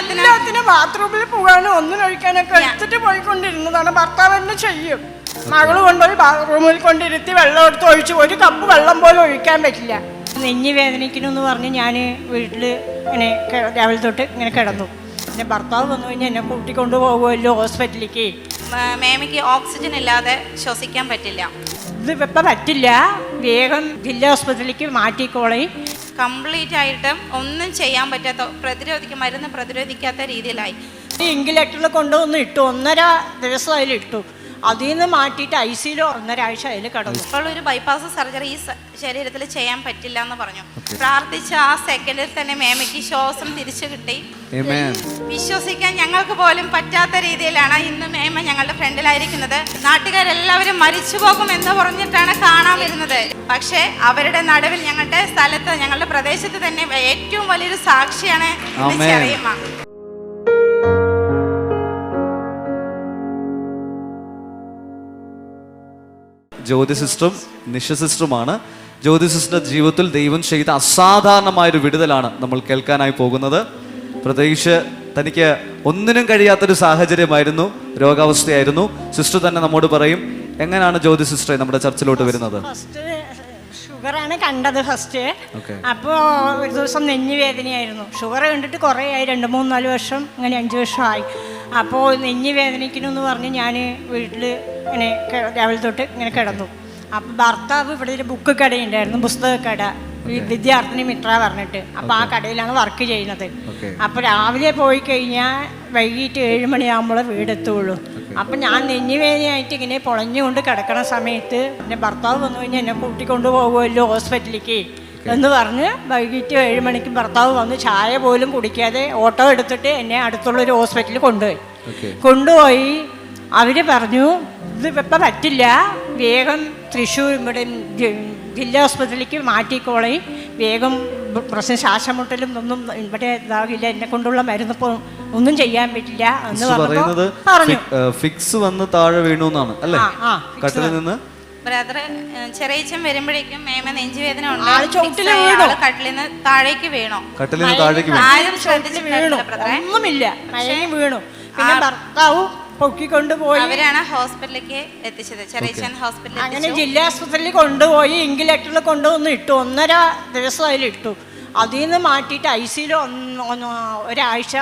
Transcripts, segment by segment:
എല്ലാത്തിനും ബാത്റൂമിൽ പോകാനും ഒന്നും കഴിക്കാനൊക്കെ എടുത്തിട്ട് പോയിക്കൊണ്ടിരുന്നതാണ്. ഭർത്താവ് തന്നെ ചെയ്യും. മകള് കൊണ്ടുപോയി റൂമിൽ കൊണ്ടിരുത്തി വെള്ളം എടുത്ത് ഒഴിച്ച് ഒരു കപ്പ് വെള്ളം പോലും ഒഴിക്കാൻ പറ്റില്ല. നെഞ്ഞ് വേദനിക്കണമെന്ന് പറഞ്ഞ് ഞാൻ വീട്ടിൽ ഇങ്ങനെ രാവിലെ തൊട്ട് ഇങ്ങനെ കിടന്നു. പിന്നെ ഭർത്താവ് വന്നു കഴിഞ്ഞാൽ എന്നെ കൂട്ടിക്കൊണ്ട് പോകുമല്ലോ ഹോസ്പിറ്റലിലേക്ക്. മേമയ്ക്ക് ഓക്സിജൻ ഇല്ലാതെ ശ്വസിക്കാൻ പറ്റില്ല. ഇത് ഇപ്പം പറ്റില്ല, വേഗം ജില്ലാ ഹോസ്പിറ്റലിലേക്ക് മാറ്റിക്കോളി. കംപ്ലീറ്റ് ആയിട്ടും ഒന്നും ചെയ്യാൻ പറ്റാത്ത മരുന്ന് പ്രതിരോധിക്കാത്ത രീതിയിലായി. ഇൻക്യുബേറ്ററിൽ കൊണ്ടുവന്ന് ഇട്ടു, 1.5 ദിവസം അതിലിട്ടു. അതിൽ നിന്ന് മാറ്റിയിട്ട് ICU 1.5 ആഴ്ച അതിൽ കിടന്നു. ഇപ്പോൾ ഒരു ബൈപ്പാസ് സർജറി ഈ ശരീരത്തിൽ ചെയ്യാൻ പറ്റില്ല എന്ന് പറഞ്ഞു. പ്രാർത്ഥിച്ച ആ സെക്കൻഡിൽ തന്നെ മേമയ്ക്ക് ശ്വാസം തിരിച്ചു കിട്ടി. വിശ്വസിക്കാൻ ഞങ്ങൾക്ക് പോലും പറ്റാത്ത രീതിയിലാണ് ഇന്ന് മേമ ഞങ്ങളുടെ ഫ്രണ്ടിലായിരിക്കുന്നത്. നാട്ടുകാരെല്ലാവരും മരിച്ചു പോകും എന്ന് പറഞ്ഞിട്ടാണ് കാണാൻ വരുന്നത്. പക്ഷേ അവരുടെ നടുവിൽ ഞങ്ങളുടെ സ്ഥലത്ത്, ഞങ്ങളുടെ പ്രദേശത്ത് തന്നെ ഏറ്റവും വലിയൊരു സാക്ഷിയാണ് ചെറിയമ്മ. ജ്യോതി സിസ്റ്ററും നിഷ സിസ്റ്ററുമാണ്. ജ്യോതി സിസ്റ്ററുടെ ജീവിതത്തിൽ ദൈവം ചെയ്ത അസാധാരണമായൊരു വിടുതലാണ് നമ്മൾ കേൾക്കാനായി പോകുന്നത്. പ്രത്യേകിച്ച് തനിക്ക് ഒന്നിനും കഴിയാത്തൊരു സാഹചര്യമായിരുന്നു, രോഗാവസ്ഥയായിരുന്നു. സിസ്റ്റർ തന്നെ നമ്മോട് പറയും എങ്ങനെയാണ് ജ്യോതി സിസ്റ്ററെ നമ്മുടെ ചർച്ചിലോട്ട് വരുന്നത്. ഷുഗറാണ് കണ്ടത് ഫസ്റ്റ്. അപ്പോൾ ഒരു ദിവസം നെഞ്ഞ് വേദനയായിരുന്നു. ഷുഗർ കണ്ടിട്ട് കുറേ ആയി, 2, 3, 4 വർഷം, അങ്ങനെ 5 വർഷമായി. അപ്പോൾ നെഞ്ഞ് വേദനിക്കണമെന്ന് പറഞ്ഞ് ഞാൻ വീട്ടിൽ ഇങ്ങനെ രാവിലെ തൊട്ട് ഇങ്ങനെ കിടന്നു. അപ്പോൾ ഭർത്താവ് ഇവിടെ ഒരു ബുക്ക് കടയുണ്ടായിരുന്നു, പുസ്തകക്കട, വിദ്യാർത്ഥിനി മിത്ര പറഞ്ഞിട്ട്. അപ്പോൾ ആ കടയിലാണ് വർക്ക് ചെയ്യുന്നത്. അപ്പോൾ രാവിലെ പോയി കഴിഞ്ഞാൽ വൈകിട്ട് 7 മണിയാകുമ്പോൾ വീടെത്തുള്ളൂ. അപ്പം ഞാൻ നെഞ്ഞുവേദനയായിട്ട് ഇങ്ങനെ പൊളഞ്ഞുകൊണ്ട് കിടക്കണ സമയത്ത് എൻ്റെ ഭർത്താവ് വന്നു കഴിഞ്ഞാൽ എന്നെ കൂട്ടിക്കൊണ്ട് പോകുമല്ലോ ഹോസ്പിറ്റലിലേക്ക് എന്ന് പറഞ്ഞ് വൈകിട്ട് 7 മണിക്ക് ഭർത്താവ് വന്ന് ചായ പോലും കുടിക്കാതെ ഓട്ടോ എടുത്തിട്ട് എന്നെ അടുത്തുള്ളൊരു ഹോസ്പിറ്റലിൽ കൊണ്ടുപോയി. അവർ പറഞ്ഞു ഇത് ഇപ്പം പറ്റില്ല, വേഗം തൃശ്ശൂർ ഇവിടെ ജില്ലാ ഹോസ്പിറ്റലിലേക്ക് മാറ്റിക്കോളി, വേഗം പ്രശ്നം ശ്വാസമുട്ടലും ഒന്നും ഇവിടെ ഇതാകില്ല, എന്നെ കൊണ്ടുള്ള മരുന്ന് ഒന്നും ചെയ്യാൻ പറ്റില്ല എന്ന് പറഞ്ഞു. ഫിക്സ് വന്ന് താഴെ വീണു എന്നാണ് അല്ലേ, കട്ടിലിൽ നിന്ന്. ബ്രദർ ചെറിയച്ചൻ വരുമ്പോഴേക്കും മേമ നെഞ്ചുവേദന കട്ടിലിൽ നിന്ന് താഴേക്ക് വീണു. ഒന്നുമില്ല, വീണു. പിന്നെ ഭർത്താവ് പൊക്കിക്കൊണ്ടുപോയി അവരാണ് ഹോസ്പിറ്റലിലേക്ക് എത്തിച്ചത്. ചെറിയച്ചൻ ഹോസ്പിറ്റലിൽ അങ്ങനെ ജില്ലാ ആസ്പത്രിയിൽ കൊണ്ടുപോയി ഇൻക്യുബേറ്ററിൽ കൊണ്ടുവന്ന് ഇട്ടു. 1.5 ദിവസം അതിലിട്ടു. അതിൽ നിന്ന് മാറ്റിയിട്ട് ICU 1.5 ആഴ്ച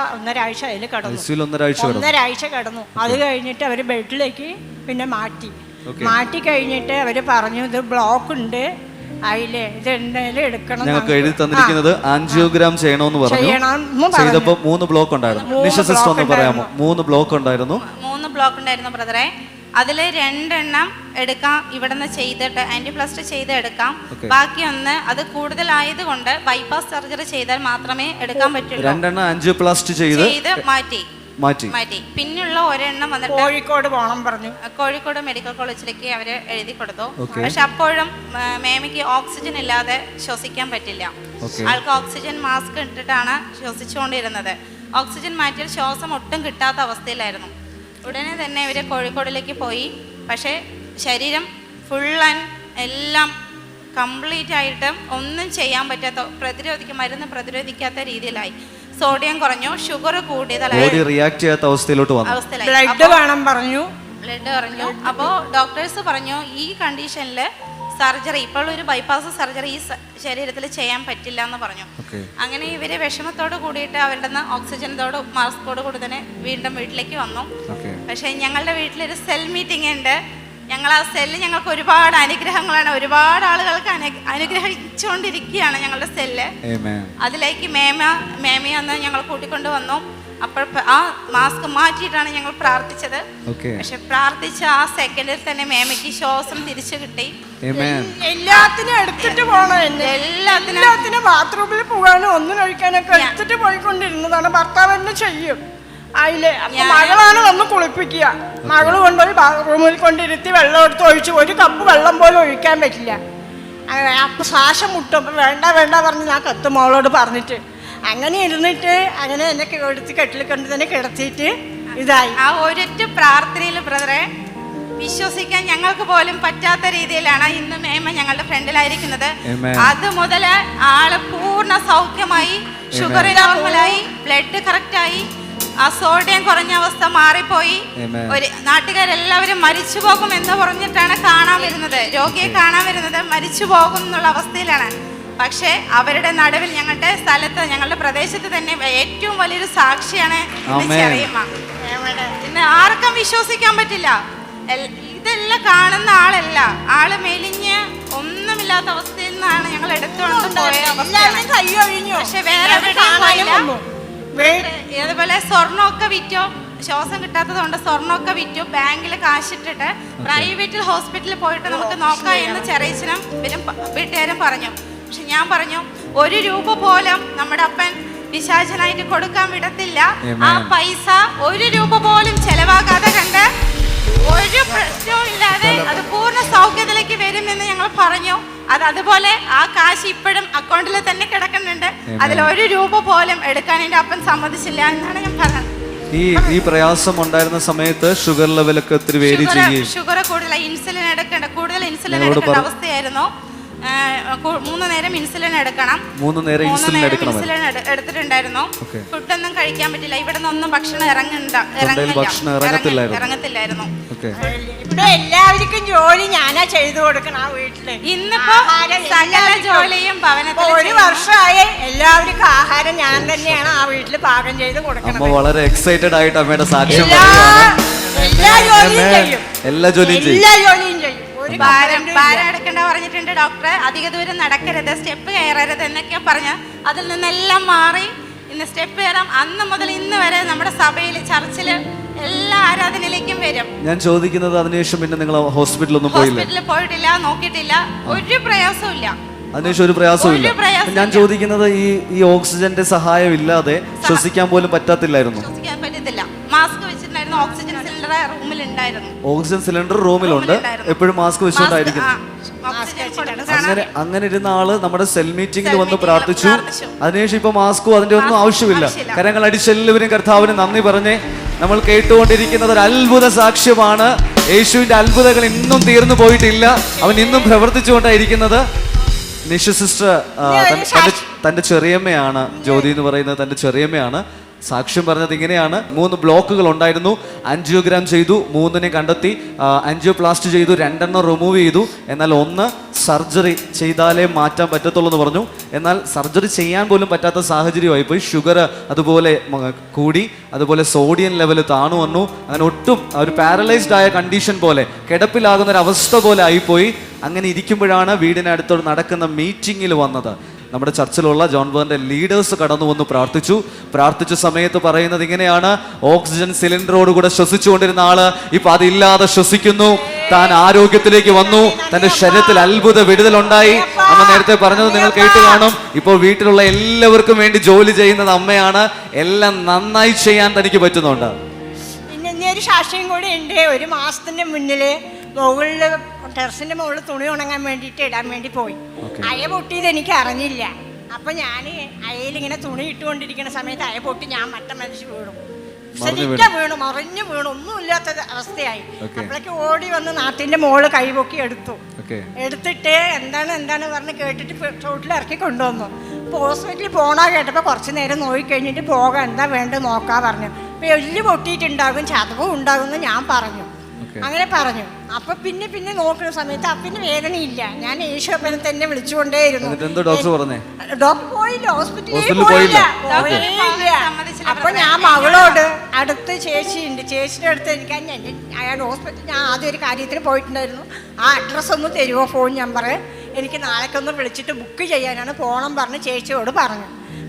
അതിൽ കിടന്നു. 1.5 ആഴ്ച കിടന്നു. അത് കഴിഞ്ഞിട്ട് അവർ ബെഡിലേക്ക് പിന്നെ മാറ്റി കഴിഞ്ഞിട്ട് അവർ പറഞ്ഞു ഇത് ബ്ലോക്ക് ഉണ്ട്, അതിലെ ഇത് എന്തായാലും എടുക്കണം. ഞങ്ങൾക്ക് എഴുതി തന്നിരിക്കുന്നത് ആൻജിയോഗ്രാം ചെയ്യണമെന്ന് പറഞ്ഞു. ചെയ്തപ്പോൾ 3 ബ്ലോക്ക് ഉണ്ടായിരുന്നു. നിഷ സിസ്റ്റർ ഒന്ന് പറയാമോ? 3 ബ്ലോക്ക് ഉണ്ടായിരുന്നു. 3 ബ്ലോക്ക് ഉണ്ടായിരുന്നു ബ്രദറെ. അതിൽ 2 എണ്ണം എടുക്കാം, ഇവിടുന്ന് ചെയ്തിട്ട് ആന്റിപ്ലാസ്റ്റ് ചെയ്ത് എടുക്കാം. ബാക്കി ഒന്ന് അത് കൂടുതലായതുകൊണ്ട് ബൈപ്പാസ് സർജറി ചെയ്താൽ മാത്രമേ എടുക്കാൻ പറ്റുള്ളൂ. 2 എണ്ണം ആൻജിയോപ്ലാസ്റ്റ് ചെയ്ത് മാറ്റി. പിന്നുള്ള 1 എണ്ണം വന്നിട്ട് കോഴിക്കോട് പോകണം പറഞ്ഞു. കോഴിക്കോട് മെഡിക്കൽ കോളേജിലേക്ക് അവര് എഴുതി കൊടുത്തു. പക്ഷെ അപ്പോഴും മേമയ്ക്ക് ഓക്സിജൻ ഇല്ലാതെ ശ്വസിക്കാൻ പറ്റില്ല. ആൾക്ക് ഓക്സിജൻ മാസ്ക് ഇട്ടിട്ടാണ് ശ്വസിച്ചുകൊണ്ടിരുന്നത്. ഓക്സിജൻ മാറ്റിയാൽ ശ്വാസം ഒട്ടും കിട്ടാത്ത അവസ്ഥയിലായിരുന്നു. ഉടനെ തന്നെ ഇവര് കോഴിക്കോടിലേക്ക് പോയി. പക്ഷേ ശരീരം ഫുൾ ആൻഡ് എല്ലാം കംപ്ലീറ്റ് ആയിട്ട് ഒന്നും ചെയ്യാൻ പറ്റാത്ത മരുന്ന് പ്രതിരോധിക്കാത്ത രീതിയിലായി. സോഡിയം കുറഞ്ഞു, ഷുഗർ കൂടിയതായി, ബ്ലഡ് പറഞ്ഞു. അപ്പോൾ ഡോക്ടേഴ്സ് പറഞ്ഞു ഈ കണ്ടീഷനിൽ സർജറി, ഇപ്പോൾ ഒരു ബൈപ്പാസ് സർജറി ഈ ശരീരത്തിൽ ചെയ്യാൻ പറ്റില്ല എന്ന് പറഞ്ഞു. അങ്ങനെ ഇവര് വിഷമത്തോട് കൂടിയിട്ട് അവരുടെ ഓക്സിജനോട് മാസ്കോട് കൂടി തന്നെ വീണ്ടും വീട്ടിലേക്ക് വന്നു. പക്ഷെ ഞങ്ങളുടെ വീട്ടിലൊരു സെൽ മീറ്റിംഗ് ഉണ്ട്. ഞങ്ങൾ ആ സെല്ല് ഞങ്ങൾക്ക് ഒരുപാട് അനുഗ്രഹങ്ങളാണ്, ഒരുപാട് ആളുകൾക്ക് അനുഗ്രഹിച്ചുകൊണ്ടിരിക്കുകയാണ് ഞങ്ങളുടെ സെല്ല്. അതിലേക്ക് മേമയെ ഒന്ന് ഞങ്ങൾ കൂട്ടിക്കൊണ്ട് വന്നു. അപ്പോൾ ആ മാസ്ക് മാറ്റിയിട്ടാണ് ഞങ്ങൾ പ്രാർത്ഥിച്ചത്. പക്ഷെ പ്രാർത്ഥിച്ച ആ സെക്കൻഡിൽ തന്നെ മേമയ്ക്ക് ശ്വാസം തിരിച്ചു കിട്ടി. എല്ലാത്തിനും എടുത്തിട്ട് പോകണം, എല്ലാത്തിനും ബാത്റൂമിൽ പോകാനും ഒന്നും കഴിക്കാനൊക്കെ എടുത്തിട്ട് പോയിക്കൊണ്ടിരുന്നതാണ്. ഭർത്താവ് തന്നെ ചെയ്യും. അതിലെ മകളാണ് വന്ന് കുളിപ്പിക്കുക. മകള് കൊണ്ടുപോയി റൂമിൽ കൊണ്ടിരുത്തി വെള്ളം എടുത്ത് ഒഴിച്ച് ഒരു കപ്പ് വെള്ളം പോലും ഒഴിക്കാൻ പറ്റില്ല. അപ്പം ശ്വാസം മുട്ടും. വേണ്ട പറഞ്ഞ് ഞാൻ കത്ത് മോളോട് പറഞ്ഞിട്ട് അങ്ങനെ ഇരുന്നിട്ട് അങ്ങനെ എന്നെ എടുത്ത് കെട്ടിൽ കൊണ്ട് തന്നെ കിടത്തിയിട്ട് ഇതായി. ആ ഒരൊറ്റ പ്രാർത്ഥനയിൽ ബ്രദറെ വിശ്വസിക്കാൻ ഞങ്ങൾക്ക് പോലും പറ്റാത്ത രീതിയിലാണ് ഇന്ന് മേമ ഞങ്ങളുടെ ഫ്രണ്ടിലായിരിക്കുന്നത്. അത് മുതൽ ആള് പൂർണ്ണ സൗഖ്യമായി, ഷുഗർ നോർമലായി, ബ്ലഡ് കറക്റ്റായി, ആ സോഡിയം കുറഞ്ഞ അവസ്ഥ മാറിപ്പോയി. ഒരു നാട്ടുകാരെല്ലാവരും മരിച്ചു പോകും എന്ന് പറഞ്ഞിട്ടാണ് കാണാൻ വരുന്നത്, രോഗിയെ കാണാൻ വരുന്നത് മരിച്ചു പോകും എന്നുള്ള അവസ്ഥയിലാണ്. പക്ഷേ അവരുടെ നടുവിൽ ഞങ്ങളുടെ സ്ഥലത്ത്, ഞങ്ങളുടെ പ്രദേശത്ത് തന്നെ ഏറ്റവും വലിയൊരു സാക്ഷിയാണ് ചെറിയമ്മ. ഇന്ന് ആർക്കും വിശ്വസിക്കാൻ പറ്റില്ല. ഇതെല്ലാം കാണുന്ന ആളല്ല, ആള് മെലിഞ്ഞ് ഒന്നുമില്ലാത്ത അവസ്ഥയിൽ നിന്നാണ് ഞങ്ങൾ എടുത്തുകൊണ്ട് പോയ അവസ്ഥ. പക്ഷെ വേറെ അതുപോലെ സ്വർണ്ണമൊക്കെ വിറ്റോ, ശ്വാസം കിട്ടാത്തത് കൊണ്ട് സ്വർണ്ണമൊക്കെ വിറ്റു, ബാങ്കിൽ കാശിട്ടിട്ട് പ്രൈവറ്റ് ഹോസ്പിറ്റലിൽ പോയിട്ട് നമുക്ക് നോക്കാം എന്ന് ചെറിയച്ഛനും വീട്ടുകാരും പറഞ്ഞു. പക്ഷെ ഞാൻ പറഞ്ഞു, 1 രൂപ പോലും നമ്മുടെ അപ്പൻ പിശാചനായിട്ട് കൊടുക്കാൻ വിടത്തില്ല. ആ പൈസ 1 രൂപ പോലും ചെലവാക്കാതെ കണ്ട് ഒരു പ്രശ്നവും ഇല്ലാതെ അത് പൂർണ്ണ സൗഖ്യത്തിലേക്ക് വരുമെന്ന് ഞങ്ങൾ പറഞ്ഞു. അതുപോലെ ആ കാശ് ഇപ്പോഴും അക്കൗണ്ടിൽ തന്നെ കിടക്കുന്നുണ്ട്. അതിൽ 1 രൂപ പോലും എടുക്കാൻ എൻ്റെ അപ്പൻ സമ്മതിച്ചില്ല എന്നാണ് ഞാൻ പറഞ്ഞത്. ഈ പ്രയാസം ഉണ്ടായിരുന്ന സമയത്ത് ഷുഗർ ലെവലൊക്കെ ഒത്തിരി വേരി ചെയ്യും, ഷുഗർ കൂടുതൽ ഇൻസുലിൻ എടുക്കേണ്ട അവസ്ഥയായിരുന്നു. 3 നേരം ഇൻസുലിൻ എടുക്കണം. 3 നേരം ഇൻസുലിൻ എടുത്തിട്ടുണ്ടായിരുന്നു. ഫുഡൊന്നും കഴിക്കാൻ പറ്റില്ല. ഇവിടെ നിന്നൊന്നും ഭക്ഷണം ഇറങ്ങത്തില്ലായിരുന്നു. ഇവിടെ എല്ലാവർക്കും ജോലി ഞാനാ ചെയ്തു കൊടുക്കണം ആ വീട്ടില്. ഇന്നിപ്പോ സകല ജോലിയും ഭവനത്തിൽ 1 വർഷമായി എല്ലാവർക്കും ആഹാരം ഞാൻ തന്നെയാണ് ആ വീട്ടിൽ പാകം ചെയ്ത് കൊടുക്കണം. വളരെ എക്സൈറ്റഡ് ആയിട്ട് അമ്മയുടെ സാക്ഷ്യം എല്ലാ ജോലിയും ചെയ്യും. ഭാരം എടുക്കേണ്ട പറഞ്ഞിട്ടുണ്ട് ഡോക്ടർ. അധിക ദൂരം നടക്കരുത്, സ്റ്റെപ്പ് കയറരുത് എന്നൊക്കെ പറഞ്ഞ് അതിൽ നിന്നെല്ലാം മാറി ഇന്ന് സ്റ്റെപ്പ് കയറാം. അന്ന് മുതൽ ഇന്ന് വരെ നമ്മുടെ സഭയിൽ, ചർച്ചില് എല്ലാ ആരാധനയിലേക്കും വരും. ഞാൻ ചോദിക്കുന്നത്, അതിനുശേഷം പിന്നെ നിങ്ങൾ ഹോസ്പിറ്റലൊന്നും പോയിട്ടില്ല, നോക്കിയിട്ടില്ല, ഒരു പ്രയാസവും ഇല്ല. അതിനുശേഷം ഒരു പ്രയാസവും ഇല്ല. ഞാൻ ചോദിക്കുന്നത്, ഈ ഓക്സിജന്റെ സഹായം ഇല്ലാതെ ശ്വസിക്കാൻ പോലും പറ്റത്തില്ലായിരുന്നു? ശ്വസിക്കാൻ പറ്റത്തില്ല. മാസ്ക് വെച്ചിട്ടുണ്ടായിരുന്നു. ഓക്സിജൻ സിലിണ്ടർ റൂമിലുണ്ടായിരുന്നു. ഓക്സിജൻ സിലിണ്ടർ റൂമിലുണ്ട്, എപ്പോഴും മാസ്ക് വെച്ചുകൊണ്ടായിരിക്കും. അങ്ങനെ ഇരുന്ന ആള് നമ്മുടെ സെൽ മീറ്റിംഗിൽ വന്ന് പ്രാർത്ഥിച്ചു. അതിനുശേഷം ഇപ്പൊ മാസ്കും അതിന്റെ ഒന്നും ആവശ്യമില്ല. കരങ്ങൾ അടിച്ചെല്ലാവരും കർത്താവിന് നന്ദി പറഞ്ഞേ. നമ്മൾ കേട്ടുകൊണ്ടിരിക്കുന്നത് ഒരു അത്ഭുത സാക്ഷ്യമാണ്. യേശുവിന്റെ അത്ഭുതങ്ങൾ ഇന്നും തീർന്നു പോയിട്ടില്ല, അവൻ ഇന്നും പ്രവർത്തിച്ചുകൊണ്ടായിരിക്കുന്നത്. നിഷ സിസ്റ്റർ തന്റെ ചെറിയമ്മയാണ്, ജ്യോതി എന്ന് പറയുന്നത് തന്റെ ചെറിയമ്മയാണ്. സാക്ഷ്യം പറഞ്ഞത് ഇങ്ങനെയാണ്: 3 ബ്ലോക്കുകൾ ഉണ്ടായിരുന്നു, ആൻജിയോഗ്രാം ചെയ്തു, 3നെ കണ്ടെത്തി, ആൻജിയോപ്ലാസ്റ്റ് ചെയ്തു, 2 റിമൂവ് ചെയ്തു. എന്നാൽ 1 സർജറി ചെയ്താലേ മാറ്റാൻ പറ്റത്തുള്ളൂ എന്ന് പറഞ്ഞു. എന്നാൽ സർജറി ചെയ്യാൻ പോലും പറ്റാത്ത സാഹചര്യമായി പോയി. ഷുഗർ അതുപോലെ കൂടി, അതുപോലെ സോഡിയം ലെവൽ താണു വന്നു. അങ്ങനെ ഒട്ടും ഒരു പാരലൈസ്ഡ് ആയ കണ്ടീഷൻ പോലെ, കിടപ്പിലാകുന്ന ഒരു അവസ്ഥ പോലെ ആയിപ്പോയി. അങ്ങനെ ഇരിക്കുമ്പോഴാണ് വീടിനടുത്തോട് നടക്കുന്ന മീറ്റിങ്ങിൽ വന്നത്. നമ്മുടെ ചർച്ചിലുള്ള ജോൺ ബേറിന്റെ ലീഡേഴ്സ് കടന്നു വന്ന് പ്രാർത്ഥിച്ച സമയത്ത് പറയുന്നത് ഇങ്ങനെയാണ്: ഓക്സിജൻ സിലിണ്ടറോട് കൂടെ ശ്വസിച്ചുകൊണ്ടിരുന്ന ആള് ഇപ്പൊ അതില്ലാതെ ശ്വസിക്കുന്നു, താൻ ആരോഗ്യത്തിലേക്ക് വന്നു, തന്റെ ശരീരത്തിൽ അത്ഭുത വിടുതലുണ്ടായി. അമ്മ നേരത്തെ പറഞ്ഞത് നിങ്ങൾ കേട്ട് കാണും. ഇപ്പോൾ വീട്ടിലുള്ള എല്ലാവർക്കും വേണ്ടി ജോലി ചെയ്യുന്നത് അമ്മയാണ്. എല്ലാം നന്നായി ചെയ്യാൻ തനിക്ക് പറ്റുന്നുണ്ട്. പിന്നെ ഒരു സാക്ഷ്യം കൂടി ഉണ്ട്. 1 മാസത്തിന്റെ മുന്നില് ടെറസിന്റെ മുകളിൽ തുണി ഉണങ്ങാൻ വേണ്ടിയിട്ട് ഇടാൻ വേണ്ടി പോയി. അയ പൊട്ടിയത് എനിക്ക് അറിഞ്ഞില്ല. അപ്പൊ ഞാൻ അയലിങ്ങനെ തുണി ഇട്ടുകൊണ്ടിരിക്കുന്ന സമയത്ത് അയ പൊട്ടി ഞാൻ മറ്റ മനുഷ്യ വീണു, മറിഞ്ഞു വീണു, ഒന്നുമില്ലാത്ത അവസ്ഥയായി. അപ്പോഴേക്ക് ഓടി വന്ന് നാട്ടിന്റെ മോള് കൈപൊക്കി എടുത്തിട്ട് എന്താണ് പറഞ്ഞ് കേട്ടിട്ട് ചോട്ടിൽ ഇറക്കി കൊണ്ടുവന്നു. അപ്പോൾ ഹോസ്പിറ്റലിൽ പോണാ കേട്ടപ്പോൾ കുറച്ച് നേരം നോക്കിക്കഴിഞ്ഞിട്ട് പോകാം, എന്താ വേണ്ടത് നോക്കാ പറഞ്ഞു. അപ്പോൾ എല്ല് പൊട്ടിയിട്ടുണ്ടാകും, ചതവും ഉണ്ടാകും എന്ന് ഞാൻ പറഞ്ഞു. അങ്ങനെ പറഞ്ഞു. അപ്പൊ പിന്നെ നോക്കുന്ന സമയത്ത് അപ്പിന് വേദനയില്ല. ഞാൻ യേശുപ്പനെ തന്നെ വിളിച്ചുകൊണ്ടേയിരുന്നു. ഡോക്ടർ പോയില്ല, ഹോസ്പിറ്റലിൽ പോയില്ല. അപ്പൊ ഞാൻ മകളോട് അടുത്ത് ചേച്ചിയുണ്ട്, ചേച്ചിയുടെ അടുത്ത് എനിക്ക് അയാൾ ഹോസ്പിറ്റലിൽ ഞാൻ ആദ്യം ഒരു കാര്യത്തിന് പോയിട്ടുണ്ടായിരുന്നു. ആ അഡ്രസ്സ് ഒന്ന് തരുമോ ഫോൺ നമ്പർ, എനിക്ക് നാളേക്കൊന്ന് വിളിച്ചിട്ട് ബുക്ക് ചെയ്യാനാണ്, പോകണം പറഞ്ഞ് ചേച്ചിയോട്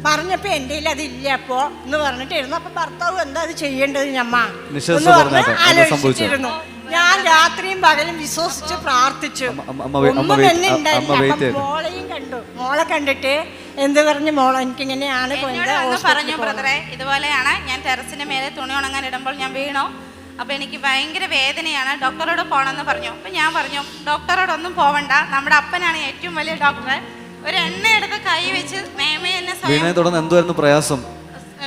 പറഞ്ഞപ്പോൾ എൻ്റെ കയ്യിൽ അതില്ല അപ്പോൾ എന്ന് പറഞ്ഞിട്ടിരുന്നു. അപ്പൊ ഭർത്താവ് എന്താ അത് ചെയ്യേണ്ടത് ഞമ്മ എന്ന് പറഞ്ഞ് ആലോചിച്ചിരുന്നു. ഞാൻ രാത്രിയും പകലും വിശ്വസിച്ച് പ്രാർത്ഥിച്ചു. ഒന്നും തന്നെ ഉണ്ടായില്ല. മോളെയും കണ്ടു. മോളെ കണ്ടിട്ട് എന്ത് പറഞ്ഞു, മോളെ എനിക്കിങ്ങനെയാണ് പറഞ്ഞു ബ്രദറെ, ഇതുപോലെയാണ് ഞാൻ ടെറസിന്റെ മേലെ തുണി ഉണങ്ങാൻ ഇടുമ്പോൾ ഞാൻ വീണു. അപ്പൊ എനിക്ക് ഭയങ്കര വേദനയാണ്, ഡോക്ടറോട് പോകണമെന്ന് പറഞ്ഞു. അപ്പൊ ഞാൻ പറഞ്ഞു, ഡോക്ടറോടൊന്നും പോവണ്ട, നമ്മുടെ അപ്പനാണ് ഏറ്റവും വലിയ ഡോക്ടർ. ഒരു എണ്ണ എടുത്ത് കൈ വെച്ച് എന്തുവായിരുന്നു പ്രയാസം?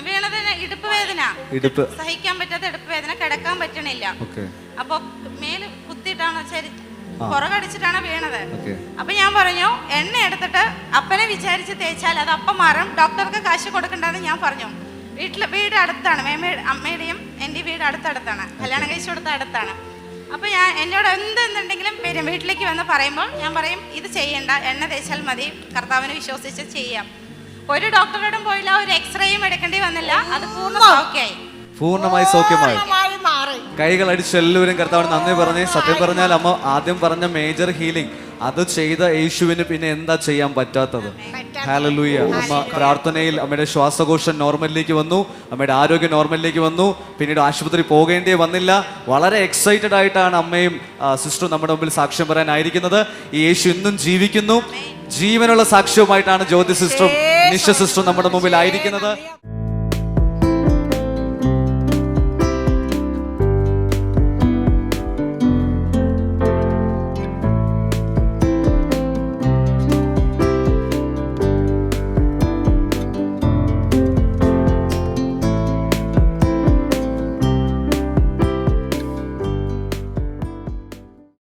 വീണതിന് ഇടുപ്പ് വേദന, സഹിക്കാൻ പറ്റാത്ത ഇടുപ്പ് വേദന, കിടക്കാൻ പറ്റണില്ല. അപ്പൊ മേല് കുത്തിയിട്ടാണ് പുറകടിച്ചിട്ടാണ് വീണത്. Okay. അപ്പൊ ഞാൻ പറഞ്ഞു എണ്ണ എടുത്തിട്ട് അപ്പനെ വിചാരിച്ച് തേച്ചാൽ അത് അപ്പം മാറും, ഡോക്ടർക്ക് കാശ് കൊടുക്കണ്ടെന്ന് ഞാൻ പറഞ്ഞു. വീട് അടുത്താണ്, അമ്മയുടെയും എൻ്റെ വീട് അടുത്തടുത്താണ്, കല്യാണം കഴിച്ചു കൊടുത്ത അടുത്താണ്. അപ്പോൾ എന്നോട് എന്തുണ്ടെങ്കിലും വരും, വീട്ടിലേക്ക് വന്ന് പറയുമ്പോൾ ഞാൻ പറയും ഇത് ചെയ്യണ്ട, എണ്ണ തേച്ചാൽ മതി, കർത്താവിനെ വിശ്വസിച്ച് ചെയ്യാം. ഒരു ഡോക്ടറോടും പോയില്ല, ഒരു എക്സ്റേയും എടുക്കേണ്ടി വന്നില്ല, അത് പൂർണ്ണമായി സൗഖ്യമായി. കൈകൾ അടിച്ച് എല്ലാവരും കർത്താവിന് നന്ദി പറഞ്ഞേ. സത്യം പറഞ്ഞാൽ അമ്മ ആദ്യം പറഞ്ഞ മേജർ ഹീലിംഗ് അത് ചെയ്ത യേശുവിന് പിന്നെ എന്താ ചെയ്യാൻ പറ്റാത്തത്? ഹല്ലേലൂയ. അമ്മ പ്രാർത്ഥനയിൽ അമ്മയുടെ ശ്വാസകോശം നോർമലിലേക്ക് വന്നു, അമ്മയുടെ ആരോഗ്യം നോർമലിലേക്ക് വന്നു, പിന്നീട് ആശുപത്രി പോകേണ്ടി വന്നില്ല. വളരെ എക്സൈറ്റഡ് ആയിട്ടാണ് അമ്മയും സിസ്റ്ററും നമ്മുടെ മുമ്പിൽ സാക്ഷ്യം പറയാനായിരിക്കുന്നത്. ഈ യേശു ഇന്നും ജീവിക്കുന്നു. ജീവനുള്ള സാക്ഷ്യവുമായിട്ടാണ് ജ്യോതി സിസ്റ്ററും നിഷ സിസ്റ്ററും നമ്മുടെ മുമ്പിൽ ആയിരിക്കുന്നത്.